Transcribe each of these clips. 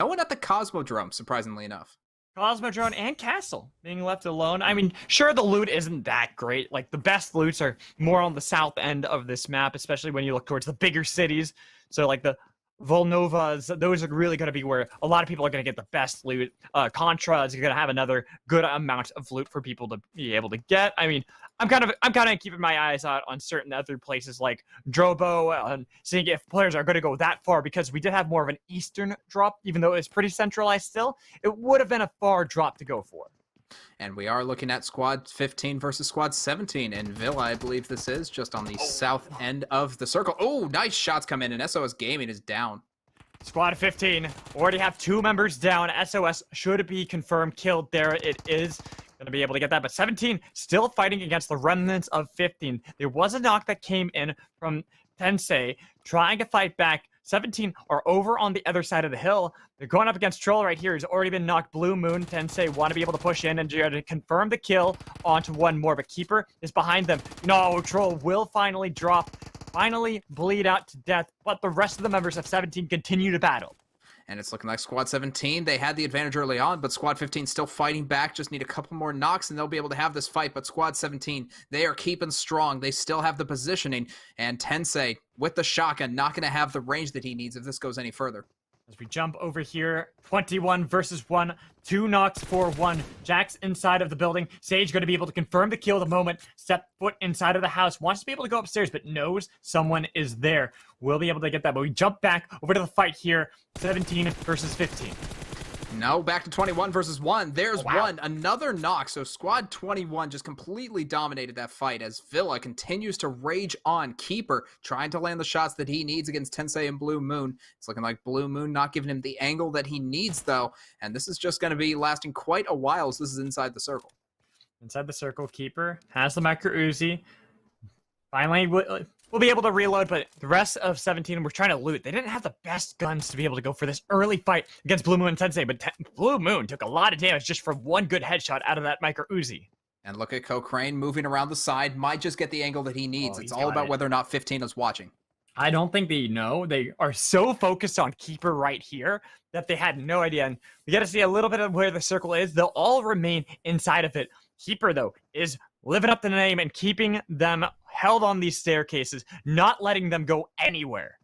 Oh, and at the Cosmodrome, surprisingly enough. Cosmodrome and Castle being left alone. I mean, sure, the loot isn't that great. Like, the best loots are more on the south end of this map, especially when you look towards the bigger cities. So, like, the Volnovas, those are really going to be where a lot of people are going to get the best loot. Contra is going to have another good amount of loot for people to be able to get. I mean, I'm kind of keeping my eyes out on certain other places like Drobo and seeing if players are going to go that far, because we did have more of an eastern drop, even though it's pretty centralized still. It would have been a far drop to go for. And we are looking at Squad 15 versus Squad 17 in Villa, I believe this is, just on the south end of the circle. Oh, nice shots come in, and SOS Gaming is down. Squad 15 already have 2 members down. SOS should be confirmed killed. There it is. Going to be able to get that, but 17 still fighting against the remnants of 15. There was a knock that came in from Tensei trying to fight back. 17 are over on the other side of the hill. They're going up against Troll right here. He's already been knocked. Blue Moon, Tensei want to be able to push in and try to confirm the kill onto one more, but Keeper is behind them. No, Troll will finally drop, finally bleed out to death, but the rest of the members of 17 continue to battle. And it's looking like Squad 17, they had the advantage early on, but Squad 15 still fighting back, just need a couple more knocks and they'll be able to have this fight. But Squad 17, they are keeping strong. They still have the positioning, and Tensei, with the shotgun, not going to have the range that he needs if this goes any further. As we jump over here, 21 versus 1, 2 knocks for 1. Jack's inside of the building. Sage going to be able to confirm the kill the moment. Step foot inside of the house. Wants to be able to go upstairs, but knows someone is there. Will be able to get that, but we jump back over to the fight here. 17 versus 15. No, back to 21 versus 1. There's wow. one. Another knock. So Squad 21 just completely dominated that fight as Villa continues to rage on. Keeper trying to land the shots that he needs against Tensei and Blue Moon. It's looking like Blue Moon not giving him the angle that he needs, though. And this is just going to be lasting quite a while, so this is inside the circle. Inside the circle, Keeper has the micro Uzi. Finally, we'll be able to reload, but the rest of 17 were trying to loot. They didn't have the best guns to be able to go for this early fight against Blue Moon and Tensei, but Blue Moon took a lot of damage just from one good headshot out of that micro Uzi. And look at Cochrane moving around the side. Might just get the angle that he needs. It's all about whether or not 15 is watching. I don't think they know. They are so focused on Keeper right here that they had no idea. And we got to see a little bit of where the circle is. They'll all remain inside of it. Keeper, though, is living up to the name and keeping them held on these staircases, not letting them go anywhere.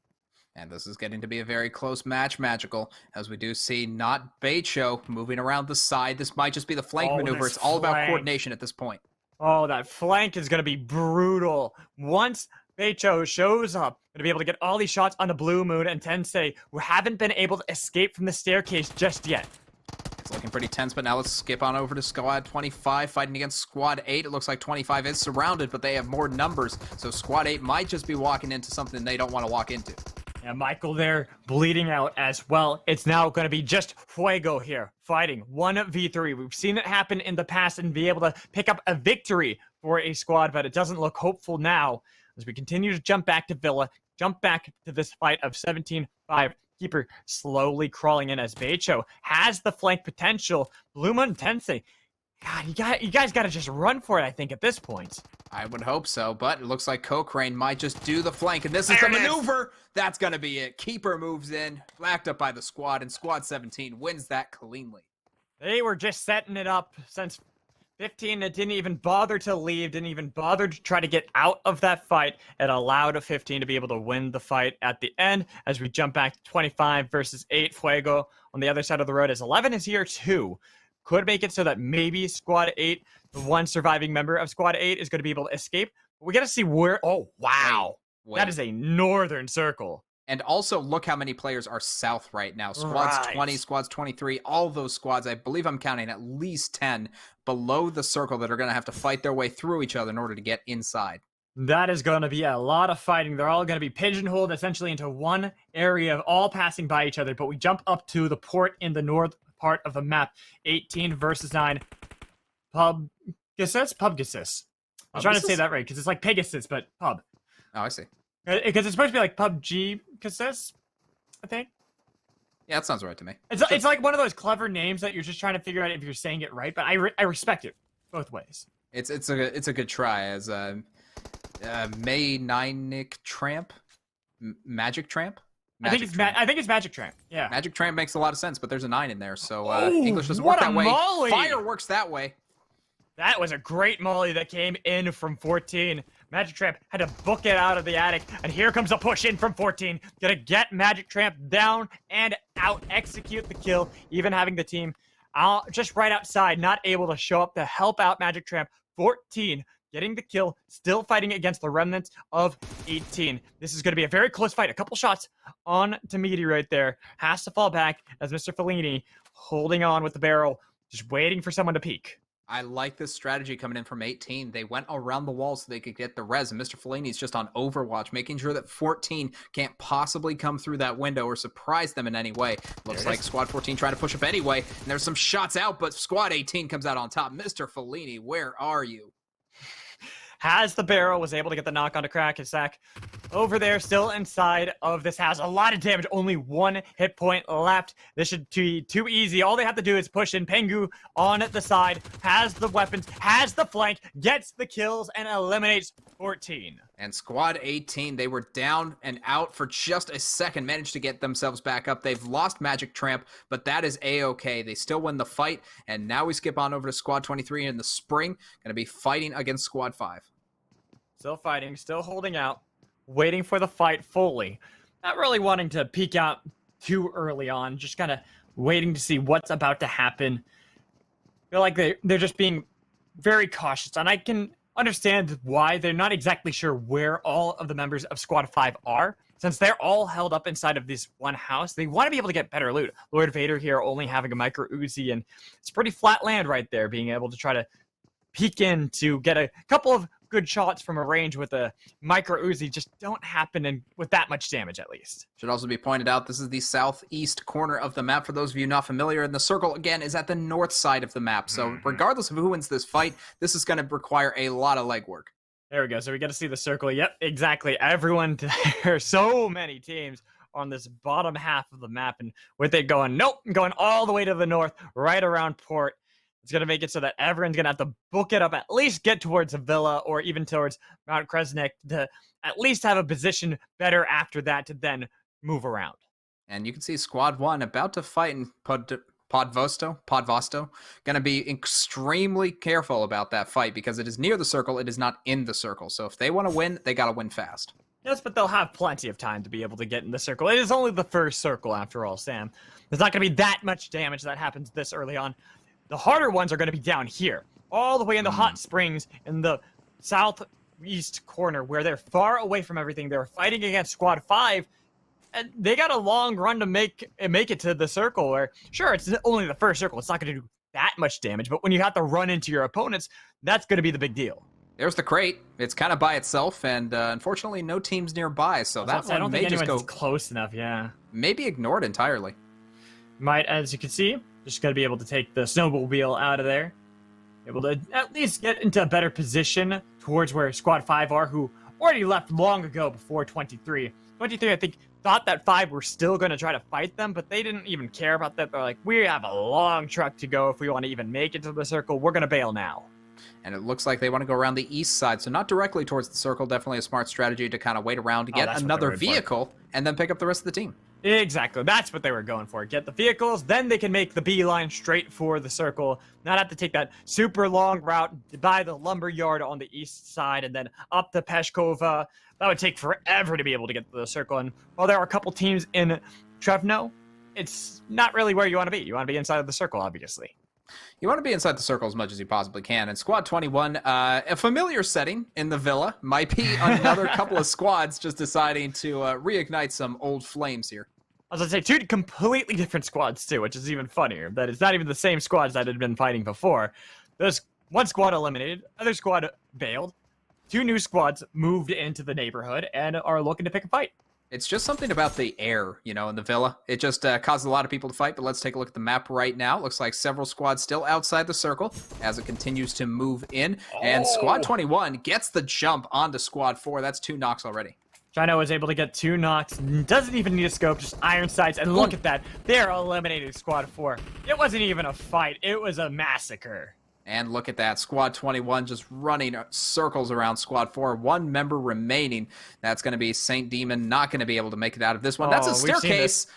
And this is getting to be a very close match, Magical, as we do see not Beicho moving around the side. This might just be the flank maneuver. It's all about coordination at this point. Oh, that flank is going to be brutal. Once Beicho shows up, going to be able to get all these shots on the Blue Moon and Tensei, who haven't been able to escape from the staircase just yet. It's looking pretty tense, but now let's skip on over to Squad 25, fighting against Squad 8. It looks like 25 is surrounded, but they have more numbers, so Squad 8 might just be walking into something they don't want to walk into. Yeah, Michael there bleeding out as well. It's now going to be just Fuego here, fighting 1v3. We've seen it happen in the past and be able to pick up a victory for a squad, but it doesn't look hopeful now as we continue to jump back to Villa, jump back to this fight of 17-5. Keeper slowly crawling in as Beicho has the flank potential. Blue Moon Tensei, God, you guys got to just run for it, I think, at this point. I would hope so, but it looks like Cochrane might just do the flank, and this is the maneuver. That's going to be it. Keeper moves in, backed up by the squad, and Squad 17 wins that cleanly. They were just setting it up since 15 that didn't even bother to leave, didn't even bother to try to get out of that fight. It allowed a 15 to be able to win the fight at the end as we jump back to 25 versus 8. Fuego on the other side of the road as 11 is here too. Could make it so that maybe Squad 8, the one surviving member of Squad 8, is going to be able to escape. We got to see where... Oh, wow. Wait. That is a northern circle. And also, look how many players are south right now. Squads 20, Squads 23, all those squads, I believe I'm counting at least 10 below the circle that are going to have to fight their way through each other in order to get inside. That is going to be a lot of fighting. They're all going to be pigeonholed essentially into one area, all passing by each other. But we jump up to the port in the north part of the map. 18 versus 9. PUBGMOBILE? PUBGMOBILE. I'm trying to say that right, because it's like Pegasus, but pub. Oh, I see. Because it's supposed to be like PUBG, I think. Yeah, that sounds right to me. It's like one of those clever names that you're just trying to figure out if you're saying it right, but I respect it both ways. It's a good try as May Ninik Tramp, Magic Tramp. I think it's Magic Tramp. Yeah. Magic Tramp makes a lot of sense, but there's a 9 in there, so Ooh, English doesn't work that way. Molly. Fire works that way. That was a great molly that came in from 14. Magic Tramp had to book it out of the attic, and here comes a push in from 14. Gonna get Magic Tramp down and out, execute the kill, even having the team just right outside, not able to show up to help out Magic Tramp. 14 getting the kill, still fighting against the remnants of 18. This is going to be a very close fight. A couple shots on to Meaty right there. Has to fall back as Mr. Fellini holding on with the barrel, just waiting for someone to peek. I like this strategy coming in from 18. They went around the wall so they could get the res, and Mr. Fellini's just on Overwatch, making sure that 14 can't possibly come through that window or surprise them in any way. Looks like Squad 14 trying to push up anyway, and there's some shots out, but Squad 18 comes out on top. Mr. Fellini, where are you? Has the barrel, was able to get the knock onto Crack. His sack over there, still inside of this house. A lot of damage, only 1 hit point left. This should be too easy. All they have to do is push in. Pengu on the side, has the weapons, has the flank, gets the kills, and eliminates 14. And Squad 18, they were down and out for just a second, managed to get themselves back up. They've lost Magic Tramp, but that is A-okay. They still win the fight, and now we skip on over to Squad 23 in the spring. Going to be fighting against Squad 5. Still fighting, still holding out, waiting for the fight fully. Not really wanting to peek out too early on, just kind of waiting to see what's about to happen. Feel like they're just being very cautious, and I can understand why. They're not exactly sure where all of the members of Squad 5 are. Since they're all held up inside of this one house, they want to be able to get better loot. Lord Vader here only having a micro Uzi, and it's pretty flat land right there, being able to try to peek in to get a couple of good shots from a range with a micro Uzi just don't happen, and with that much damage at least. Should also be pointed out, this is the southeast corner of the map for those of you not familiar, and the circle again is at the north side of the map. So regardless of who wins this fight, this is going to require a lot of legwork. There we go. So we get to see the circle. Yep, exactly. Everyone there. So many teams on this bottom half of the map, and with it going, nope, going all the way to the north, right around port. It's going to make it so that everyone's going to have to book it up, at least get towards a villa or even towards Mount Kresnik to at least have a position better after that to then move around. And you can see Squad 1 about to fight in Podvosto. Going to be extremely careful about that fight because it is near the circle. It is not in the circle. So if they want to win, they got to win fast. Yes, but they'll have plenty of time to be able to get in the circle. It is only the first circle after all, Sam. There's not going to be that much damage that happens this early on. The harder ones are going to be down here, all the way in the hot springs in the southeast corner where they're far away from everything. They're fighting against Squad 5, and they got a long run to make it to the circle where, sure, it's only the first circle. It's not going to do that much damage, but when you have to run into your opponents, that's going to be the big deal. There's the crate. It's kind of by itself, and unfortunately, no teams nearby, so that one I don't may think just go close enough, yeah. Maybe ignored entirely. Might, as you can see, just going to be able to take the snowmobile out of there. Able to at least get into a better position towards where Squad 5 are, who already left long ago before 23. 23, I think, thought that 5 were still going to try to fight them, but they didn't even care about that. They're like, we have a long truck to go if we want to even make it to the circle. We're going to bail now. And it looks like they want to go around the east side, so not directly towards the circle. Definitely a smart strategy to kind of wait around to get another vehicle and then pick up the rest of the team. Exactly. That's what they were going for. Get the vehicles, then they can make the beeline straight for the circle. Not have to take that super long route by the lumber yard on the east side and then up to Peshkova. That would take forever to be able to get to the circle. And while there are a couple teams in Trevno, it's not really where you want to be. You want to be inside of the circle, obviously. You want to be inside the circle as much as you possibly can. And Squad 21, a familiar setting in the villa, might be another couple of squads just deciding to reignite some old flames here. I was going to say, 2 completely different squads, too, which is even funnier. That it's not even the same squads that had been fighting before. There's one squad eliminated, other squad bailed. 2 new squads moved into the neighborhood and are looking to pick a fight. It's just something about the air, you know, in the villa. It just causes a lot of people to fight, but let's take a look at the map right now. Looks like several squads still outside the circle as it continues to move in. And Squad 21 gets the jump onto Squad 4. That's 2 knocks already. China was able to get 2 knocks, doesn't even need a scope, just iron sights, and look at that. They're eliminating Squad 4. It wasn't even a fight, it was a massacre. And look at that. Squad 21 just running circles around Squad 4. One member remaining. That's going to be Saint Demon. Not going to be able to make it out of this one. That's a staircase.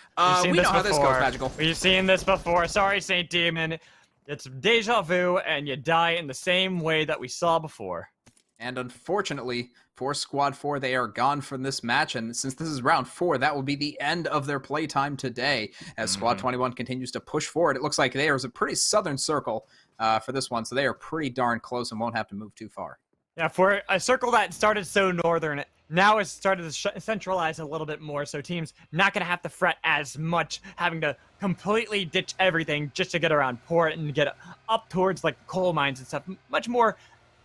We know how this goes, Magical. We've seen this before. Sorry, Saint Demon. It's deja vu, and you die in the same way that we saw before. And unfortunately, for Squad 4, they are gone from this match. And since this is round 4, that will be the end of their playtime today. As Squad 21 continues to push forward. It looks like there's a pretty southern circle for this one. So they are pretty darn close and won't have to move too far. Yeah, for a circle that started so northern, now it's started to centralize a little bit more. So teams not going to have to fret as much, having to completely ditch everything just to get around port and get up towards like coal mines and stuff. Much more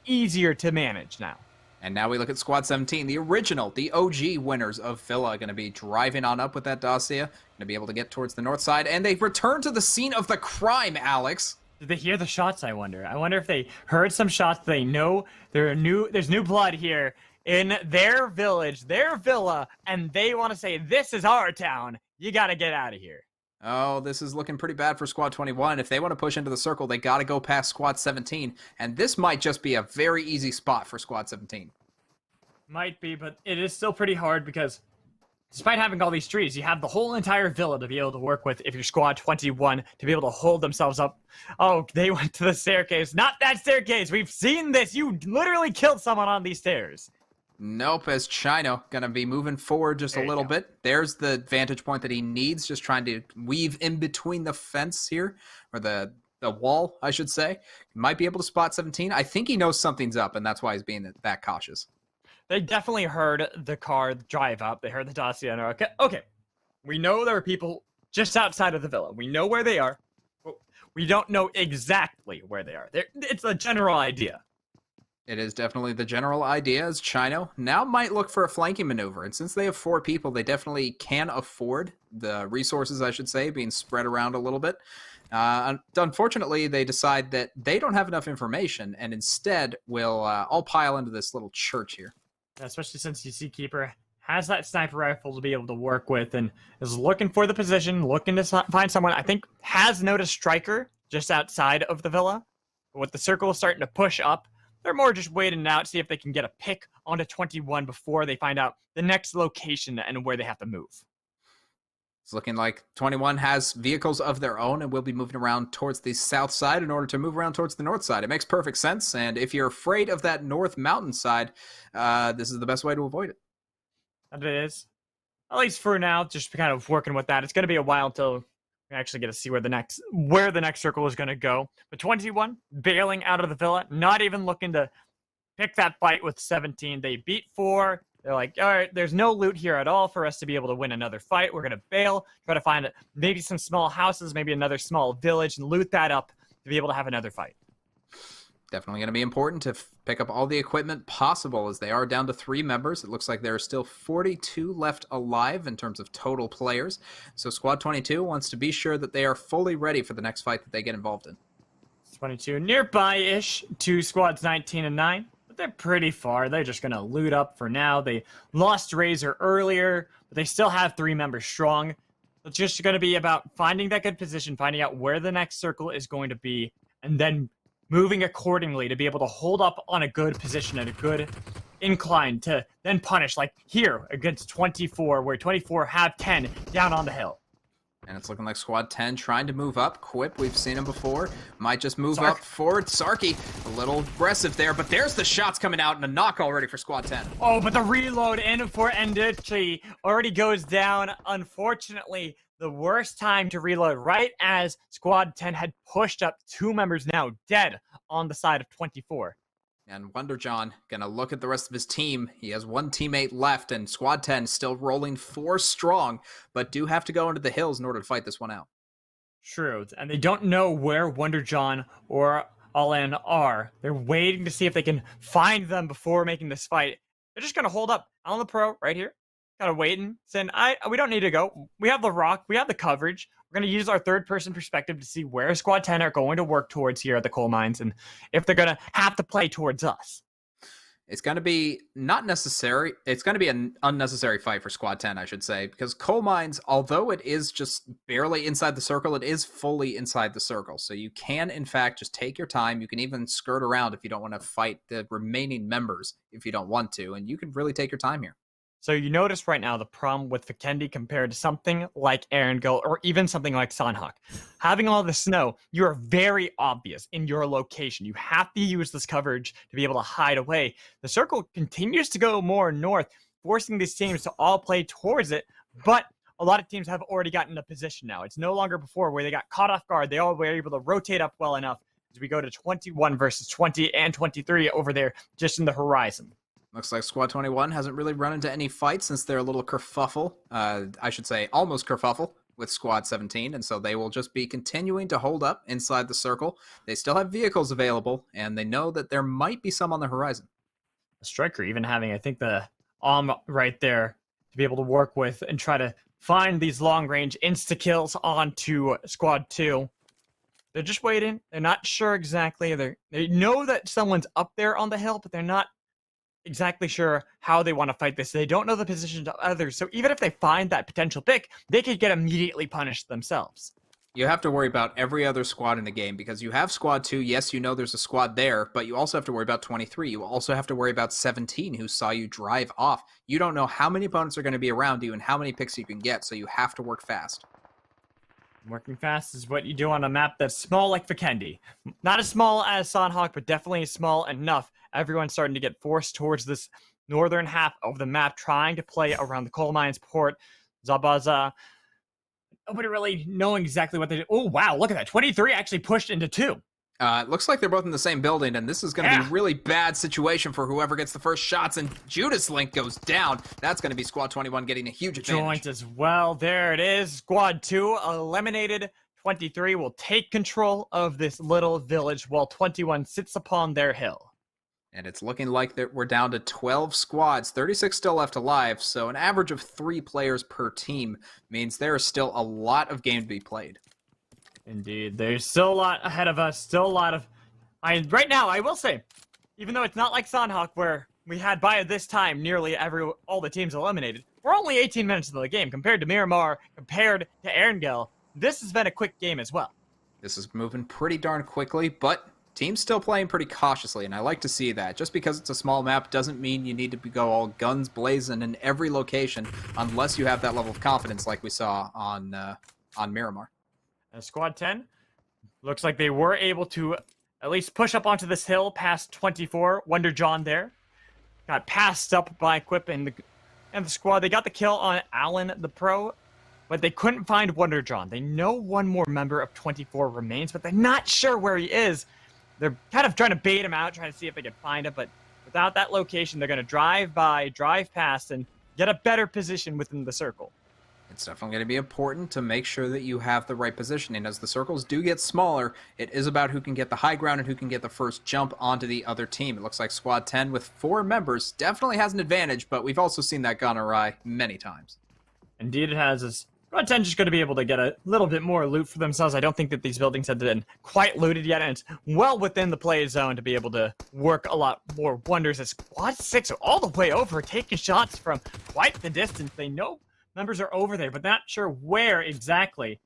easier to manage now. And now we look at Squad 17, the original, the OG winners of Villa, going to be driving on up with that Dacia, going to be able to get towards the north side, and they've returned to the scene of the crime, Alex. Did they hear the shots, I wonder? I wonder if they heard some shots. They know there's new blood here in their village, their villa, and they want to say, this is our town. You got to get out of here. Oh, this is looking pretty bad for Squad 21. If they want to push into the circle, they got to go past Squad 17. And this might just be a very easy spot for Squad 17. Might be, but it is still pretty hard because despite having all these trees, you have the whole entire villa to be able to work with if you're Squad 21 to be able to hold themselves up. Oh, they went to the staircase. Not that staircase. We've seen this. You literally killed someone on these stairs. Nope, as Chino gonna be moving forward just a little bit. There's the vantage point that he needs, just trying to weave in between the fence here, or the wall, I should say. Might be able to spot 17. I think he knows something's up, and that's why he's being that cautious. They definitely heard the car drive up. They heard the Dacia, and are okay. We know there are people just outside of the villa. We know where they are. We don't know exactly where they are. It's a general idea. It is definitely the general idea, as Chino now might look for a flanking maneuver. And since they have 4 people, they definitely can afford the resources, I should say, being spread around a little bit. Unfortunately, they decide that they don't have enough information and instead will all pile into this little church here. Especially since you see Keeper has that sniper rifle to be able to work with and is looking for the position, looking to find someone. I think has noticed Striker just outside of the villa. But with the circle starting to push up, they're more just waiting out, see if they can get a pick onto 21 before they find out the next location and where they have to move. It's looking like 21 has vehicles of their own and will be moving around towards the south side in order to move around towards the north side. It makes perfect sense, and if you're afraid of that north mountain side, this is the best way to avoid it. And it is. At least for now, just kind of working with that. It's going to be a while until we actually get to see where the next circle is going to go. But 21 bailing out of the villa, not even looking to pick that fight with 17. They beat 4. They're like, all right, there's no loot here at all for us to be able to win another fight. We're going to bail, try to find maybe some small houses, maybe another small village, and loot that up to be able to have another fight. Definitely going to be important to pick up all the equipment possible as they are down to 3 members. It looks like there are still 42 left alive in terms of total players. So Squad 22 wants to be sure that they are fully ready for the next fight that they get involved in. 22 nearby-ish to Squads 19 and 9. They're pretty far. They're just going to loot up for now. They lost Razor earlier, but they still have 3 members strong. It's just going to be about finding that good position, finding out where the next circle is going to be, and then moving accordingly to be able to hold up on a good position and a good incline to then punish, like here against 24, where 24 have 10 down on the hill. And it's looking like Squad 10 trying to move up. Quip, we've seen him before. Might just move up forward. Sarky, a little aggressive there, but there's the shots coming out and a knock already for Squad 10. Oh, but the reload in for Endichi already goes down. Unfortunately, the worst time to reload right as Squad 10 had pushed up 2 members now dead on the side of 24. And Wonder John gonna look at the rest of his team. He has 1 teammate left, and Squad 10 still rolling 4 strong, but do have to go into the hills in order to fight this one out. True, and they don't know where Wonder John or All-In are. They're waiting to see if they can find them before making this fight. They're just gonna hold up on the pro right here. Kind of waiting, saying, we don't need to go. We have the rock. We have the coverage. We're going to use our third-person perspective to see where Squad 10 are going to work towards here at the coal mines and if they're going to have to play towards us. It's going to be not necessary. It's going to be an unnecessary fight for Squad 10, I should say, because Coal Mines, although it is just barely inside the circle, it is fully inside the circle. So you can, in fact, just take your time. You can even skirt around if you don't want to fight the remaining members if you don't want to, and you can really take your time here. So you notice right now the problem with VIKENDE compared to something like Erangel or even something like Sanhok. Having all the snow, you are very obvious in your location. You have to use this coverage to be able to hide away. The circle continues to go more north, forcing these teams to all play towards it, but a lot of teams have already gotten a position now. It's no longer before where they got caught off guard. They all were able to rotate up well enough as we go to 21 versus 20 and 23 over there just in the horizon. Looks like Squad 21 hasn't really run into any fights since they're a little kerfuffle. I should say almost kerfuffle with Squad 17, and so they will just be continuing to hold up inside the circle. They still have vehicles available, and they know that there might be some on the horizon. A striker even having, I think, the right there to be able to work with and try to find these long-range insta-kills onto Squad 2. They're just waiting. They're not sure exactly. They know that someone's up there on the hill, but they're not exactly sure how they want to fight this. They don't know the positions of others, so even if they find that potential pick, they could get immediately punished themselves. You have to worry about every other squad in the game because you have Squad 2. Yes, you know there's a squad there, but you also have to worry about 23. You also have to worry about 17, who saw you drive off. You don't know how many opponents are going to be around you and how many picks you can get, so you have to work fast. Working fast is what you do on a map that's small like VIKENDE. Not as small as Sanhok, but definitely small enough. Everyone's starting to get forced towards this northern half of the map, trying to play around the coal mines port. Zabaza. Nobody really knowing exactly what they do. Oh, wow, look at that. 23 actually pushed into 2. It looks like they're both in the same building, and this is going to be a really bad situation for whoever gets the first shots, and Judas Link goes down. That's going to be Squad 21 getting a huge advantage. Joint as well. There it is. Squad 2 eliminated. 23 will take control of this little village while 21 sits upon their hill. And it's looking like that we're down to 12 squads, 36 still left alive, so an average of 3 players per team means there is still a lot of game to be played. Indeed, there's still a lot ahead of us, still a lot of... right now, I will say, even though it's not like Sanhok, where we had by this time nearly all the teams eliminated, we're only 18 minutes into the game. Compared to Miramar, compared to Erangel, this has been a quick game as well. This is moving pretty darn quickly, but teams still playing pretty cautiously, and I like to see that. Just because it's a small map doesn't mean you need to go all guns blazing in every location unless you have that level of confidence like we saw on Miramar. Squad 10, looks like they were able to at least push up onto this hill past 24. Wonder John there. Got passed up by Quip and the squad. They got the kill on Alan the Pro, but they couldn't find Wonder John. They know one more member of 24 remains, but they're not sure where he is. They're kind of trying to bait him out, trying to see if they can find him, but without that location, they're going to drive by, drive past, and get a better position within the circle. It's definitely going to be important to make sure that you have the right positioning. As the circles do get smaller, it is about who can get the high ground and who can get the first jump onto the other team. It looks like Squad 10 with 4 members definitely has an advantage, but we've also seen that gone awry many times. Indeed it has. Squad 10 just going to be able to get a little bit more loot for themselves. I don't think that these buildings have been quite looted yet, and it's well within the play zone to be able to work a lot more wonders. As Squad 6 are all the way over, taking shots from quite the distance. They know members are over there, but not sure where exactly.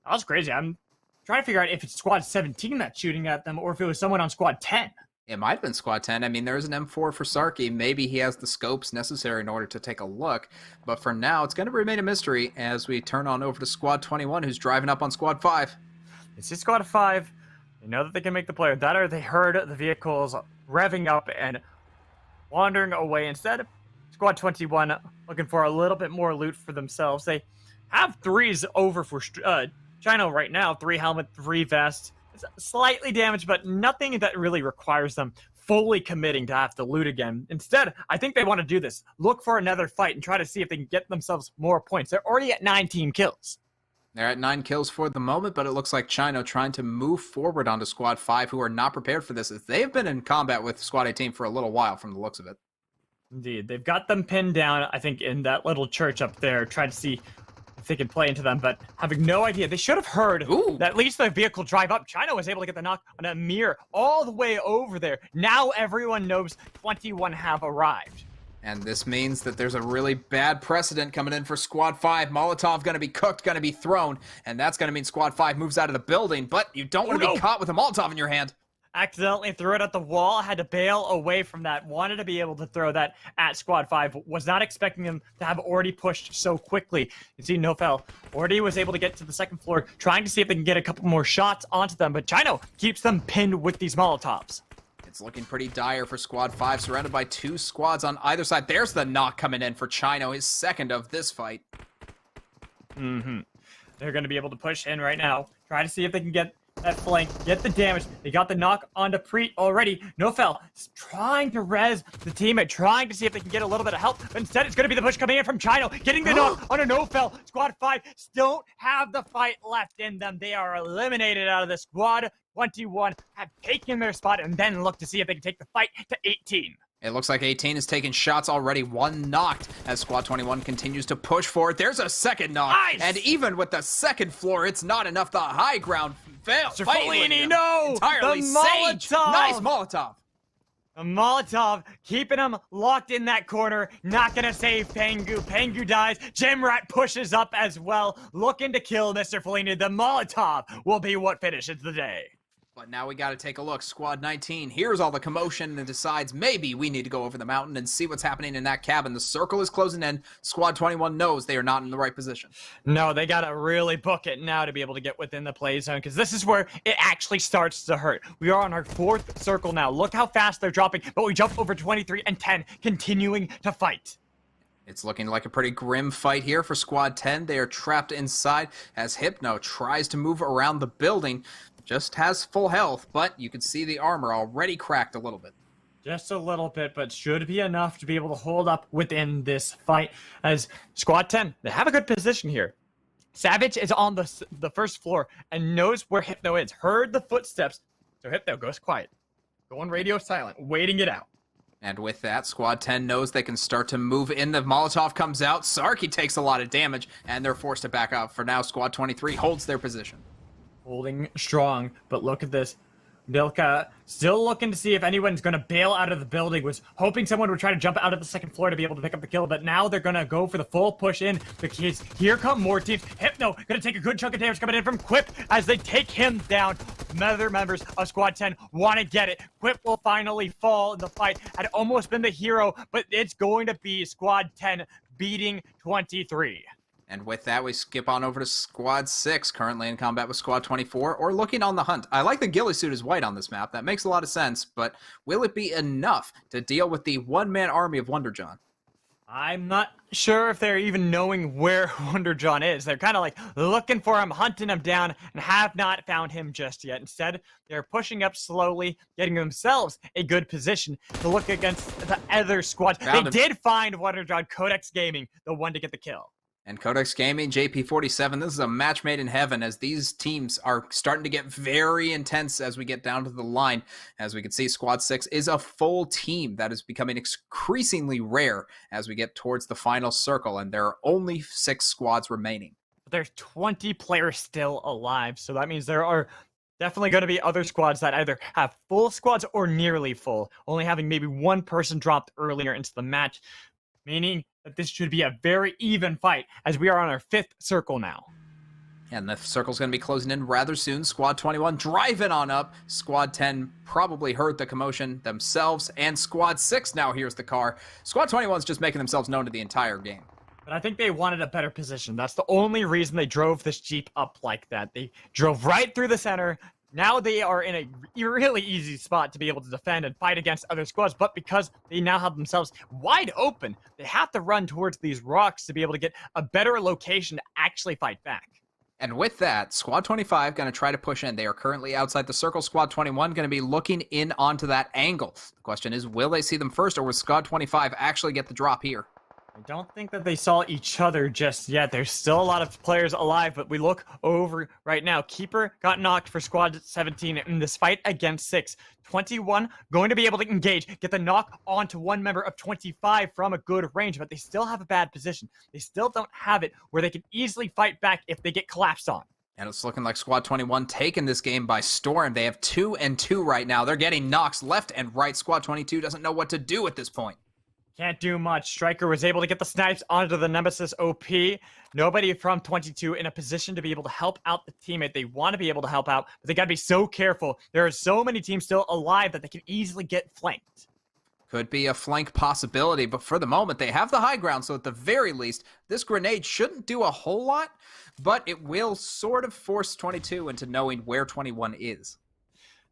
That was crazy. I'm trying to figure out if it's Squad 17 that's shooting at them or if it was someone on Squad 10. It might have been Squad 10. I mean, there's an M4 for Sarky. Maybe he has the scopes necessary in order to take a look. But for now, it's going to remain a mystery as we turn on over to Squad 21, who's driving up on Squad 5. It's just Squad 5. They know that they can make the play. That or they heard the vehicles revving up and wandering away. Instead, Squad 21 looking for a little bit more loot for themselves. They have 3s over for China right now. 3 helmet, 3 vest. It's slightly damaged, but nothing that really requires them fully committing to have to loot again. Instead, I think they want to do this. Look for another fight and try to see if they can get themselves more points. They're already at 9 team kills. They're at 9 kills for the moment, but it looks like China trying to move forward onto Squad 5, who are not prepared for this, as they've been in combat with Squad 18 for a little while from the looks of it. Indeed. They've got them pinned down, I think, in that little church up there. Try to see if if they could play into them, but having no idea. They should have heard Ooh. that at least the vehicle drive up. China was able to get the knock on a mirror all the way over there. Now everyone knows 21 have arrived. And this means that there's a really bad precedent coming in for Squad 5. Molotov going to be cooked, going to be thrown, and that's going to mean Squad 5 moves out of the building, but you don't want to be caught with a Molotov in your hand. Accidentally threw it at the wall, had to bail away from that, wanted to be able to throw that at Squad 5, was not expecting them to have already pushed so quickly. You see Nofel already was able to get to the second floor, trying to see if they can get a couple more shots onto them, but Chino keeps them pinned with these Molotovs. It's looking pretty dire for Squad 5, surrounded by 2 squads on either side. There's the knock coming in for Chino, his second of this fight. They're going to be able to push in right now, try to see if they can get that flank, get the damage. They got the knock onto Preet already. Nofel is trying to res the teammate, trying to see if they can get a little bit of help. But instead, it's going to be the push coming in from Chino, getting the knock on a Nofel. Squad 5 don't have the fight left in them. They are eliminated out of the Squad 21, have taken their spot, and then look to see if they can take the fight to 18. It looks like 18 is taking shots already. 1 knocked as Squad 21 continues to push forward. There's a second knock. Nice! And even with the second floor, it's not enough. The high ground failed. Fellini, no! Entirely The Sage. Molotov! Nice Molotov. A Molotov keeping him locked in that corner. Not gonna save Pengu. Pengu dies. Jimrat pushes up as well, looking to kill Mr. Fellini. The Molotov will be what finishes the day. But now we got to take a look. Squad 19 hears all the commotion and decides maybe we need to go over the mountain and see what's happening in that cabin. The circle is closing in. Squad 21 knows they are not in the right position. No, they got to really book it now to be able to get within the play zone, because this is where it actually starts to hurt. We are on our 4th circle now. Look how fast they're dropping, but we jump over 23 and 10, continuing to fight. It's looking like a pretty grim fight here for Squad 10. They are trapped inside as Hypno tries to move around the building. Just has full health, but you can see the armor already cracked a little bit. Just a little bit, but should be enough to be able to hold up within this fight. As Squad 10, they have a good position here. Savage is on the first floor and knows where Hypno is. Heard the footsteps, so Hypno goes quiet. Going radio silent, waiting it out. And with that, Squad 10 knows they can start to move in. The Molotov comes out. Sarky takes a lot of damage, and they're forced to back out. For now, Squad 23 holds their position. Holding strong, but look at this. Bilka still looking to see if anyone's going to bail out of the building. Was hoping someone would try to jump out of the second floor to be able to pick up the kill, but now they're going to go for the full push in because here come more teams. Hypno going to take a good chunk of damage coming in from Quip as they take him down. Other members of Squad 10 want to get it. Quip will finally fall in the fight. Had almost been the hero, but it's going to be Squad 10 beating 23. And with that, we skip on over to Squad 6, currently in combat with Squad 24, or looking on the hunt. I like the ghillie suit is white on this map. That makes a lot of sense, but will it be enough to deal with the one-man army of Wonderjohn? I'm not sure if they're even knowing where Wonderjohn is. They're kind of like looking for him, hunting him down, and have not found him just yet. Instead, they're pushing up slowly, getting themselves a good position to look against the other squads. They did find Wonderjohn, Codex Gaming, the one to get the kill. And Codex Gaming, JP47, this is a match made in heaven as these teams are starting to get very intense as we get down to the line. As we can see, Squad 6 is a full team that is becoming increasingly rare as we get towards the final circle, and there are only 6 squads remaining. But there's 20 players still alive, so that means there are definitely going to be other squads that either have full squads or nearly full, only having maybe one person dropped earlier into the match, meaning that this should be a very even fight as we are on our 5th circle now. And the circle's going to be closing in rather soon. Squad 21 driving on up. Squad 10 probably heard the commotion themselves, and Squad 6 now hears the car. Squad 21's just making themselves known to the entire game. But I think they wanted a better position. That's the only reason they drove this Jeep up like that. They drove right through the center. Now they are in a really easy spot to be able to defend and fight against other squads, but because they now have themselves wide open, they have to run towards these rocks to be able to get a better location to actually fight back. And with that, Squad 25 going to try to push in. They are currently outside the circle. Squad 21 going to be looking in onto that angle. The question is, will they see them first, or will Squad 25 actually get the drop here? I don't think that they saw each other just yet. There's still a lot of players alive, but we look over right now. Keeper got knocked for squad 17 in this fight against 6. 21 going to be able to engage, get the knock onto one member of 25 from a good range, but they still have a bad position. They still don't have it where they can easily fight back if they get collapsed on. And it's looking like Squad 21 taking this game by storm. They have 2-2 right now. They're getting knocks left and right. Squad 22 doesn't know what to do at this point. Can't do much. Striker was able to get the snipes onto the Nemesis OP. Nobody from 22 in a position to be able to help out the teammate. They want to be able to help out, but they got to be so careful. There are so many teams still alive that they can easily get flanked. Could be a flank possibility, but for the moment, they have the high ground, so at the very least, this grenade shouldn't do a whole lot, but it will sort of force 22 into knowing where 21 is.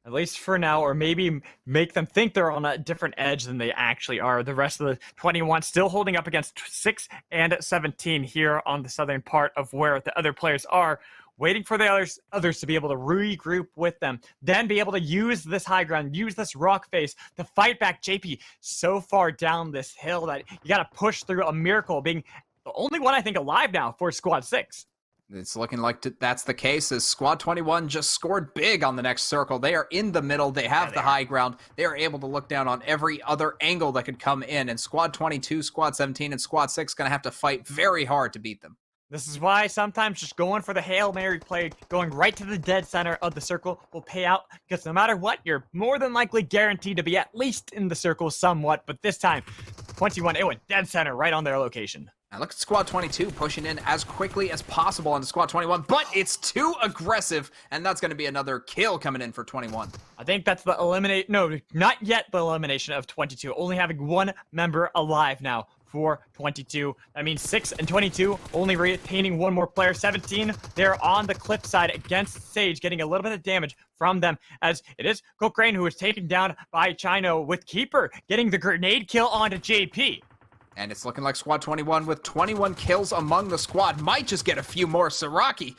At least for now, or maybe make them think they're on a different edge than they actually are. The rest of the 21 still holding up against 6 and 17 here on the southern part of where the other players are, waiting for the others to be able to regroup with them, then be able to use this high ground, use this rock face to fight back JP so far down this hill that you got to push through. A miracle being the only one, I think, alive now for Squad 6. It's looking like that's the case as Squad 21 just scored big on the next circle. They are in the middle. They have the high ground. They are able to look down on every other angle that could come in. And Squad 22, Squad 17, and Squad 6 going to have to fight very hard to beat them. This is why sometimes just going for the Hail Mary play, going right to the dead center of the circle will pay out, because no matter what, you're more than likely guaranteed to be at least in the circle somewhat. But this time, 21, it went dead center right on their location. Now look at Squad 22 pushing in as quickly as possible into Squad 21, but it's too aggressive, and that's going to be another kill coming in for 21. I think that's the no, not yet the elimination of 22, only having one member alive now for 22. That means 6 and 22 only retaining one more player. 17, they're on the cliff side against Sage, getting a little bit of damage from them, as it is Cochrane who is taken down by Chino, with Keeper getting the grenade kill onto JP. And it's looking like Squad 21 with 21 kills among the squad might just get a few more. Saraki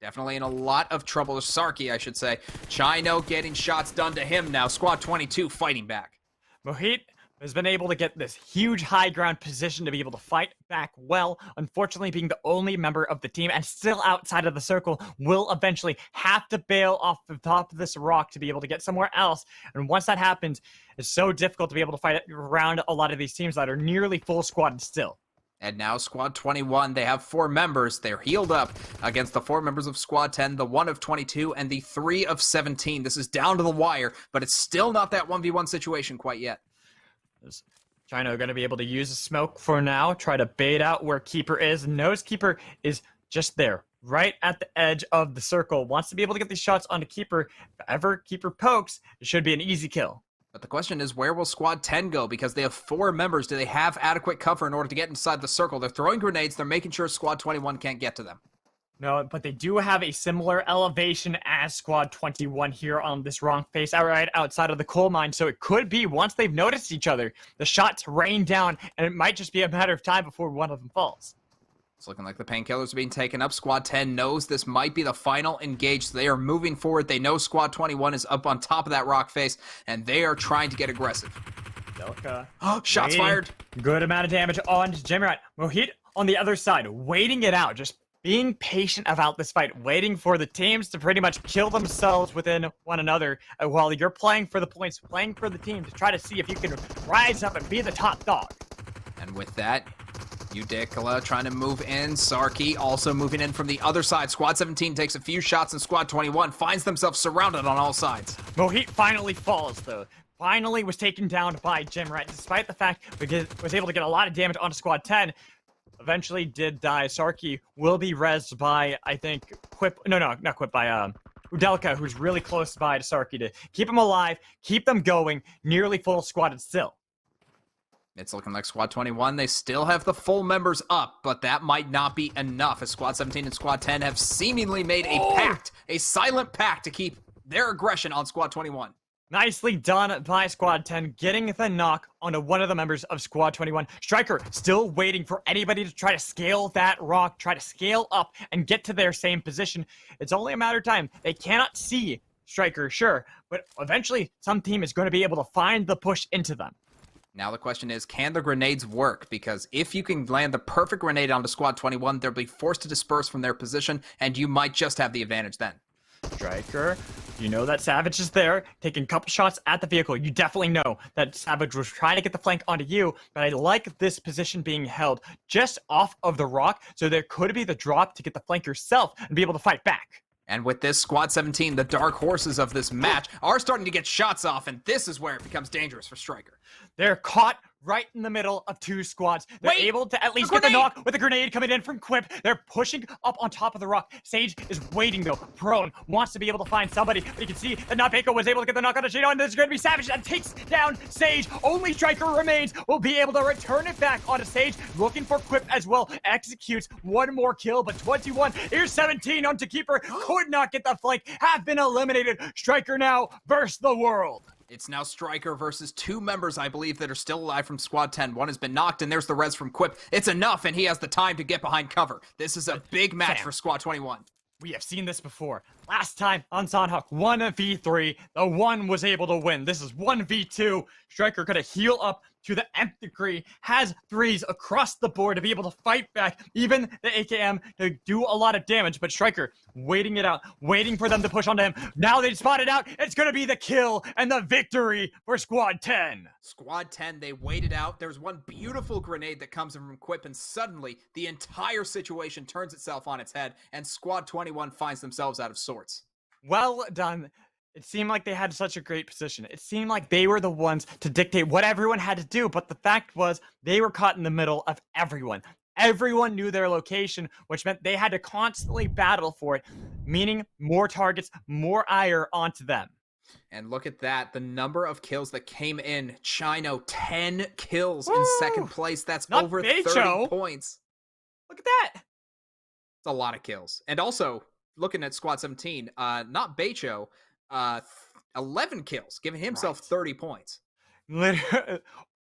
definitely in a lot of trouble. Sarki, I should say. Chino getting shots done to him now. Squad 22 fighting back. Mohit has been able to get this huge high ground position to be able to fight back well. Unfortunately, being the only member of the team and still outside of the circle, will eventually have to bail off the top of this rock to be able to get somewhere else. And once that happens, it's so difficult to be able to fight around a lot of these teams that are nearly full squad still. And now Squad 21, they have 4 members. They're healed up against the 4 members of Squad 10, the 1 of 22, and the 3 of 17. This is down to the wire, but it's still not that 1v1 situation quite yet. Is Chino going to be able to use a smoke for now, try to bait out where Keeper is. Knows Keeper is just there, right at the edge of the circle. Wants to be able to get these shots onto Keeper. If ever Keeper pokes, it should be an easy kill. But the question is, where will Squad 10 go? Because they have 4 members. Do they have adequate cover in order to get inside the circle? They're throwing grenades. They're making sure Squad 21 can't get to them. No, but they do have a similar elevation as Squad 21 here on this wrong face, right outside of the coal mine. So it could be, once they've noticed each other, the shots rain down, and it might just be a matter of time before one of them falls. It's looking like the painkillers are being taken up. Squad 10 knows this might be the final engage. So they are moving forward. They know Squad 21 is up on top of that rock face, and they are trying to get aggressive. Delica. Oh, shots fired. Good amount of damage on Jimrat. Mohit on the other side, waiting it out, just being patient about this fight, waiting for the teams to pretty much kill themselves within one another while you're playing for the points, playing for the team to try to see if you can rise up and be the top dog. And with that, Udikala trying to move in. Sarki also moving in from the other side. Squad 17 takes a few shots, and Squad 21 finds themselves surrounded on all sides. Mohit finally falls, though. Finally was taken down by Jimrat, despite the fact he was able to get a lot of damage onto Squad 10. Eventually did die. Sarki will be rezzed by, I think, not Quip, by Udelka, who's really close by to Sarki to keep him alive, keep them going, nearly full squatted still. It's looking like Squad 21, they still have the full members up, but that might not be enough, as Squad 17 and Squad 10 have seemingly made a pact, a silent pact to keep their aggression on Squad 21. Nicely done by Squad 10, getting the knock onto one of the members of Squad 21. Striker still waiting for anybody to try to scale that rock, try to scale up and get to their same position. It's only a matter of time. They cannot see Striker, sure, but eventually some team is going to be able to find the push into them. Now the question is, can the grenades work? Because if you can land the perfect grenade onto Squad 21, they'll be forced to disperse from their position, and you might just have the advantage then. Striker, you know that Savage is there, taking a couple shots at the vehicle. You definitely know that Savage was trying to get the flank onto you, but I like this position being held just off of the rock, so there could be the drop to get the flank yourself and be able to fight back. And with this, Squad 17, the dark horses of this match, are starting to get shots off, and this is where it becomes dangerous for Striker. They're caught right in the middle of two squads. They're able to at least get the knock with a grenade coming in from Quip. They're pushing up on top of the rock. Sage is waiting though. Prone wants to be able to find somebody, but you can see that not Baco was able to get the knock on Shino, and this is going to be Savage that takes down Sage. Only Striker remains. Will be able to return it back onto Sage. Looking for Quip as well. Executes one more kill, but 21. Here's 17 onto Keeper. Could not get the flank. Have been eliminated. Striker now versus the world. It's now Striker versus two members, I believe, that are still alive from Squad 10. One has been knocked, and there's the res from Quip. It's enough, and he has the time to get behind cover. This is a big match for Squad 21. We have seen this before. Last time on Sanhok, 1v3, the one was able to win. This is 1v2. Striker could heal up to the nth degree, has threes across the board to be able to fight back, even the AKM to do a lot of damage, but Striker waiting it out, waiting for them to push onto him. Now they spot it out. It's going to be the kill and the victory for Squad 10. Squad 10, they waited out. There's one beautiful grenade that comes in from Quip, and suddenly the entire situation turns itself on its head, and Squad 21 finds themselves out of sorts. Well done. It seemed like they had such a great position. It seemed like they were the ones to dictate what everyone had to do, but the fact was they were caught in the middle of everyone. Everyone knew their location, which meant they had to constantly battle for it, meaning more targets, more ire onto them. And look at that, the number of kills that came in. Chino, 10 kills in second place. That's Not over Becho. 30 points. Look at that. It's a lot of kills. And also, looking at Squad 17, not Becho, 11 kills, giving himself 30 points. Literally,